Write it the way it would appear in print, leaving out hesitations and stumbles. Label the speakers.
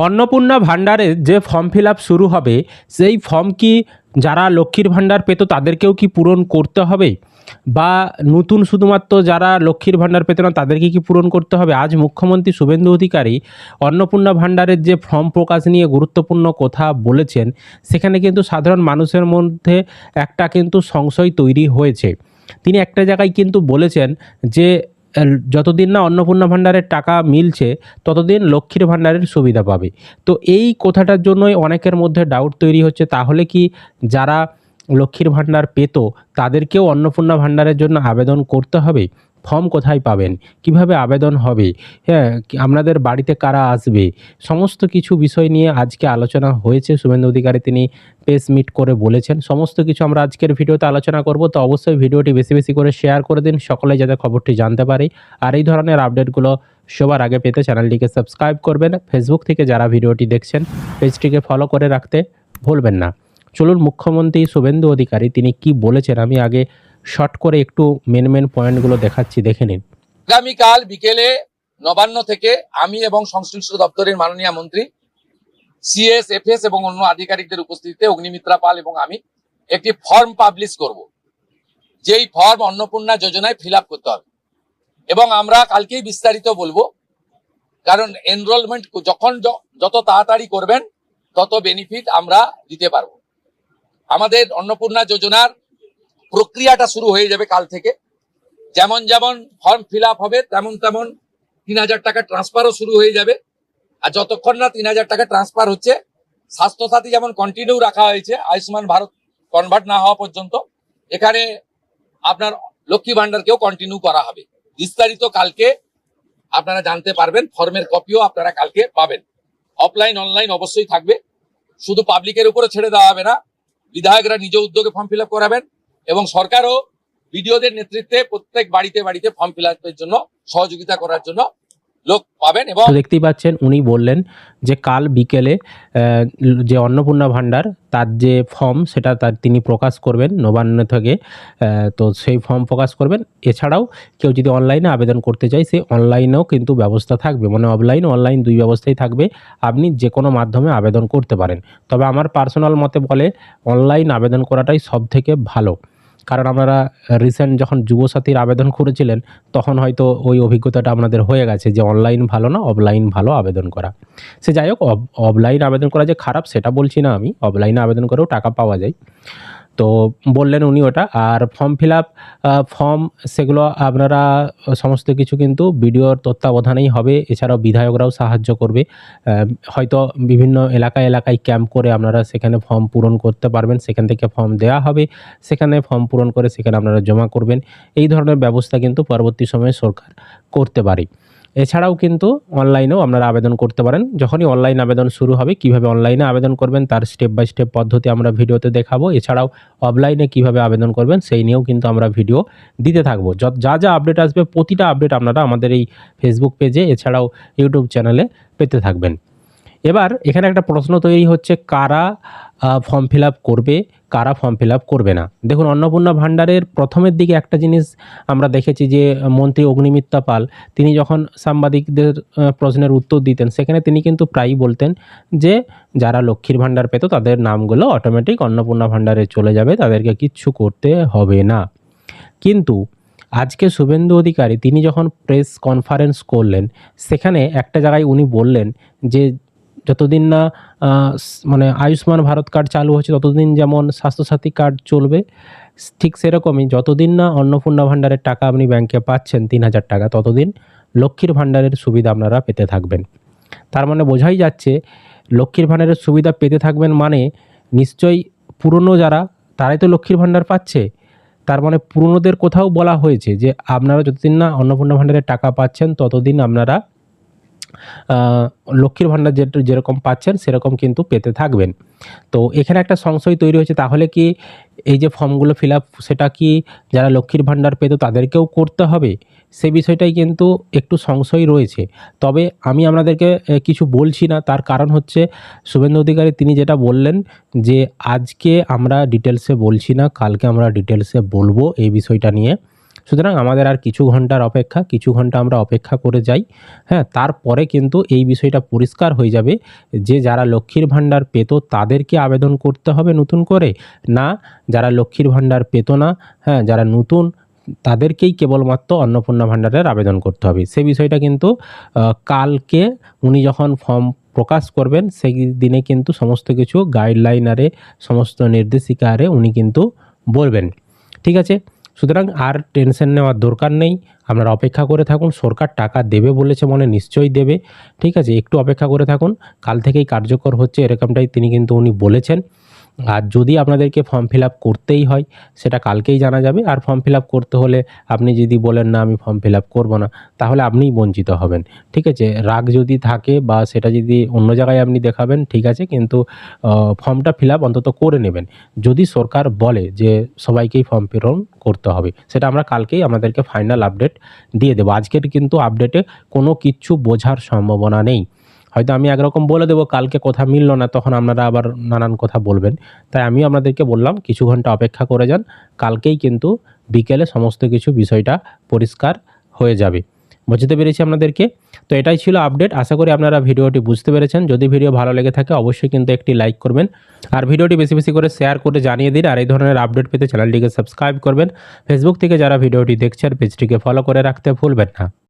Speaker 1: অন্নপূর্ণা ভাণ্ডারের যে form fill up শুরু হবে, সেই ফর্ম কি যারা লক্ষ্মীর ভাণ্ডার পেত তাদেরকেও কি পূরণ করতে হবে, বা নতুন শুধুমাত্র যারা লক্ষ্মীর ভাণ্ডার পেত না তাদেরকে কি পূরণ করতে হবে? আজ মুখ্যমন্ত্রী শুভেন্দু অধিকারী অন্নপূর্ণা ভাণ্ডারের যে ফর্ম প্রকাশ নিয়ে গুরুত্বপূর্ণ কথা বলেছেন, সেখানে কিন্তু সাধারণ মানুষের মধ্যে একটা কিন্তু সংশয় তৈরি হয়েছে। তিনি একটা জায়গায় কিন্তু বলেছেন যে যতদিন না অন্নপূর্ণা ভাণ্ডারের টাকা মিলছে ততদিন লক্ষ্মীর ভাণ্ডারের সুবিধা পাবে। তো এই কথাটার জন্যই অনেকের মধ্যে ডাউট তৈরি হচ্ছে, তাহলে কি যারা লক্ষ্মীর ভাণ্ডার পেত তাদেরকেও অন্নপূর্ণা ভাণ্ডারের জন্য আবেদন করতে হবে? ফর্ম কোথায় পাবেন? কিভাবে আবেদন হবে? হ্যাঁ, আপনাদের বাড়িতে কারা আসবে? সমস্ত কিছু বিষয় নিয়ে আজকে আলোচনা হয়েছে। শুভেন্দু অধিকারী তিনি প্রেস মিট করে বলেছেন। সমস্ত কিছু আমরা আজকের ভিডিওতে আলোচনা করব। তো অবশ্যই ভিডিওটি বেশি বেশি করে শেয়ার করে দিন, সকলে যাতে খবরটি জানতে পারে। আর এই ধরনের আপডেটগুলো সবার আগে পেতে চ্যানেলটিকে সাবস্ক্রাইব করবেন। ফেসবুক থেকে যারা ভিডিওটি দেখছেন পেজটিকে ফলো করে রাখতে ভুলবেন না। চলুন মুখ্যমন্ত্রী শুভেন্দু অধিকারী তিনি কি বলেছেন আমি আগে শর্ট করে একটু মেন পয়েন্টগুলো দেখাচ্ছি, দেখে নিন।
Speaker 2: আগামীকাল বিকেলে নবান্ন থেকে আমি এবং সংশ্লিষ্ট দপ্তরের মাননীয় মন্ত্রী, সিএস, এফএস এবং অন্য আধিকারিকদের উপস্থিতিতে অগ্নিমিত্রা পাল এবং আমি একটি ফর্ম পাবলিশ করব, যেই ফর্ম অন্নপূর্ণা যোজনায় ফিল আপ করতে হবে। এবং আমরা কালকেই বিস্তারিত বলবো, কারণ এনরোলমেন্ট যত তাড়াতাড়ি করবেন তত বেনিফিট আমরা দিতে পারবো। আমাদের অন্নপূর্ণা যোজনার প্রক্রিয়াটা শুরু হয়ে যাবে কাল থেকে। যেমন যেমন ফর্ম ফিল আপ হবে তেমন তেমন ৩,০০০ টাকা ট্রান্সফারও শুরু হয়ে যাবে। আর যতক্ষণ না ৩,০০০ টাকা ট্রান্সফার হচ্ছে, স্বাস্থ্যসাথী যেমন কন্টিনিউ রাখা হয়েছে আয়ুষ্মান ভারত কনভার্ট না হওয়া পর্যন্ত, এখানে আপনার লক্ষ্মী ভান্ডারকেও কন্টিনিউ করা হবে। বিস্তারিত কালকে আপনারা জানতে পারবেন। ফর্মের কপিও আপনারা কালকে পাবেন। অফলাইন অনলাইন অবশ্যই থাকবে। শুধু পাবলিকের উপরে ছেড়ে দেওয়া হবে না, বিধায়করা নিজ উদ্যোগে ফর্ম ফিল আপ করাবেন এবং সরকারও বিডিওদের নেতৃত্বে প্রত্যেক বাড়িতে বাড়িতে ফর্ম ফিল আপের জন্য সহযোগিতা করার জন্য লোক পাবেন। এবং
Speaker 1: দেখতেই পাচ্ছেন উনি বললেন যে কাল বিকেলে যে অন্নপূর্ণা ভাণ্ডার তার যে ফর্ম সেটা তিনি প্রকাশ করবেন নবান্ন থেকে। তো সেই ফর্ম প্রকাশ করবেন। এছাড়াও কেউ যদি অনলাইনে আবেদন করতে চায়, সেই অনলাইনেও কিন্তু ব্যবস্থা থাকবে, মানে অফলাইন অনলাইন দুই ব্যবস্থাই থাকবে। আপনি যে কোনো মাধ্যমে আবেদন করতে পারেন। তবে আমার পার্সোনাল মতে বলে অনলাইন আবেদন করাটাই সব থেকে ভালো। কারণ আপনারা রিসেন্ট যখন যুবসাথীর আবেদন করেছিলেন তখন হয়তো ওই অভিজ্ঞতাটা আপনাদের হয়ে গেছে যে অনলাইন ভালো না অফলাইন ভালো আবেদন করা। সে যাই হোক, অফলাইন আবেদন করা যে খারাপ সেটা বলছি না আমি, অফলাইনে আবেদন করেও টাকা পাওয়া যায়। তো বললেন উনি ওটা। আর ফর্ম ফিল আপ ফর্ম সেগুলো আপনারা সমস্ত কিছু কিন্তু বিডিওর তত্ত্বাবধানেই হবে। এছাড়াও বিধায়করাও সাহায্য করবে। হয়তো বিভিন্ন এলাকায় ক্যাম্প করে আপনারা সেখানে ফর্ম পূরণ করতে পারবেন। সেখান থেকে ফর্ম দেওয়া হবে, সেখানে ফর্ম পূরণ করে সেখানে আপনারা জমা করবেন। এই ধরনের ব্যবস্থা কিন্তু পরবর্তী সময়ে সরকার করতে পারে। এছাড়াও কিন্তু অনলাইনেও আপনারা আবেদন করতে পারেন। যখনই অনলাইন আবেদন শুরু হবে, কিভাবে অনলাইনে আবেদন করবেন তার স্টেপ বাই স্টেপ পদ্ধতি আমরা ভিডিওতে দেখাবো। এছাড়াও অফলাইনে কিভাবে আবেদন করবেন সেই নিয়েও কিন্তু আমরা ভিডিও দিতে থাকবো। যা আপডেট আসবে প্রতিটা আপডেট আপনারা আমাদের এই ফেসবুক পেজে এছাড়াও ইউটিউব চ্যানেলে পেতে থাকবেন। এবার এখানে একটা প্রশ্ন তৈরি হচ্ছে, কারা ফর্ম ফিল আপ করবে, কারা ফর্ম ফিল আপ করবে না। দেখুন, অন্নপূর্ণা ভাণ্ডারের প্রথমের দিকে একটা জিনিস আমরা দেখেছি যে মন্ত্রী অগ্নিমিত্রা পাল তিনি যখন সাংবাদিকদের প্রশ্নের উত্তর দিতেন, সেখানে তিনি কিন্তু প্রায়ই বলতেন যে যারা লক্ষ্মীর ভাণ্ডার পেত তাদের নামগুলো অটোমেটিক অন্নপূর্ণা ভাণ্ডারে চলে যাবে, তাদেরকে কিচ্ছু করতে হবে না। কিন্তু আজকে শুভেন্দু অধিকারী তিনি যখন প্রেস কনফারেন্স করলেন, সেখানে একটা জায়গায় উনি বললেন যে যতদিন না মানে আয়ুষ্মান ভারত কার্ড চালু হচ্ছে ততদিন যেমন স্বাস্থ্যসাথী কার্ড চলবে, ঠিক সেরকমই যতদিন না অন্নপূর্ণা ভাণ্ডারের টাকা আপনি ব্যাংকে পাচ্ছেন ৩,০০০ টাকা, ততদিন লক্ষ্মীর ভাণ্ডারের সুবিধা আপনারা পেতে থাকবেন। তার মানে বোঝাই যাচ্ছে লক্ষ্মীর ভাণ্ডারের সুবিধা পেতে থাকবেন মানে নিশ্চয়ই পুরনো যারা তারাই তো লক্ষ্মীর ভাণ্ডার পাচ্ছে। তার মানে পুরনোদের কোথাও বলা হয়েছে যে আপনারা যতদিন না অন্নপূর্ণা ভাণ্ডারের টাকা পাচ্ছেন ততদিন আপনারা লক্ষ্মীর ভাণ্ডার যেরকম পাচ্ছেন সেরকম কিন্তু পেতে থাকবেন। তো এখানে একটা সংশয় তৈরি হয়েছে, তাহলে কি এই যে ফর্মগুলো ফিল আপ সেটা কি যারা লক্ষ্মীর ভাণ্ডার পেত তাদেরকেও করতে হবে? সেই বিষয়টাই কিন্তু একটু সংশয় রয়েছে। তবে আমি আপনাদেরকে কিছু বলছি না, তার কারণ হচ্ছে শুভেন্দু অধিকারী তিনি যেটা বললেন যে আজকে আমরা ডিটেলসে বলছি না, কালকে আমরা ডিটেলসে বলবো এই বিষয়টা নিয়ে। সুতরাং আমাদের আর কিছু ঘন্টার অপেক্ষা, কিছু ঘন্টা আমরা অপেক্ষা করে যাই। হ্যাঁ, তারপরে কিন্তু এই বিষয়টা পরিষ্কার হয়ে যাবে যে যারা লক্ষ্মীর ভাণ্ডার পেত তাদেরকে আবেদন করতে হবে নতুন করে, না যারা লক্ষ্মীর ভাণ্ডার পেত না, হ্যাঁ, যারা নতুন তাদেরকেই কেবলমাত্র অন্নপূর্ণা ভাণ্ডারের আবেদন করতে হবে। সেই বিষয়টা কিন্তু কালকে উনি যখন ফর্ম প্রকাশ করবেন সেই দিনে কিন্তু সমস্ত কিছু গাইডলাইনারে, সমস্ত নির্দেশিকারে উনি কিন্তু বলবেন। ঠিক আছে? সুতরাং আর টেনশন নেওয়ার দরকার নেই। আপনারা অপেক্ষা করে থাকুন। সরকার টাকা দেবে বলেছে মানে নিশ্চয়ই দেবে। ঠিক আছে? একটু অপেক্ষা করে থাকুন। কাল থেকেই কার্যকর হচ্ছে এরকমটাই উনি বলেছেন। আর যদি আপনাদেরকে ফর্ম ফিল আপ করতেই হয় সেটা কালকেই জানা যাবে। আর ফর্ম ফিল আপ করতে হলে আপনি যদি বলেন না আমি ফর্ম ফিল আপ করবো না, তাহলে আপনিই বঞ্চিত হবেন। ঠিক আছে? রাগ যদি থাকে বা সেটা যদি অন্য জায়গায় আপনি দেখাবেন ঠিক আছে, কিন্তু ফর্মটা ফিল আপ অন্তত করে নেবেন। যদি সরকার বলে যে সবাইকেই ফর্ম পূরণ করতে হবে, সেটা আমরা কালকেই আমাদেরকে ফাইনাল আপডেট দিয়ে দেবো। আজকের কিন্তু আপডেটে কোনো কিচ্ছু বোঝার সম্ভাবনা নেই। হয়তো আমি একরকম বলে দেবো, কালকে কথা মিলল না, তখন আপনারা আবার নানান কথা বলবেন। তাই আমিও আপনাদেরকে বললাম কিছু ঘন্টা অপেক্ষা করে যান। কালকেই কিন্তু বিকেলে সমস্ত কিছু বিষয়টা পরিষ্কার হয়ে যাবে। বুঝতে পেরেছি আপনাদেরকে? তো এটাই ছিল আপডেট। আশা করি আপনারা ভিডিওটি বুঝতে পেরেছেন। যদি ভিডিও ভালো লেগে থাকে অবশ্যই কিন্তু একটি লাইক করবেন। আর ভিডিওটি বেশি বেশি করে শেয়ার করে জানিয়ে দিন। আর এই ধরনের আপডেট পেতে চ্যানেলটিকে সাবস্ক্রাইব করবেন। ফেসবুক থেকে যারা ভিডিওটি দেখছেন পেজটিকে ফলো করে রাখতে ভুলবেন না।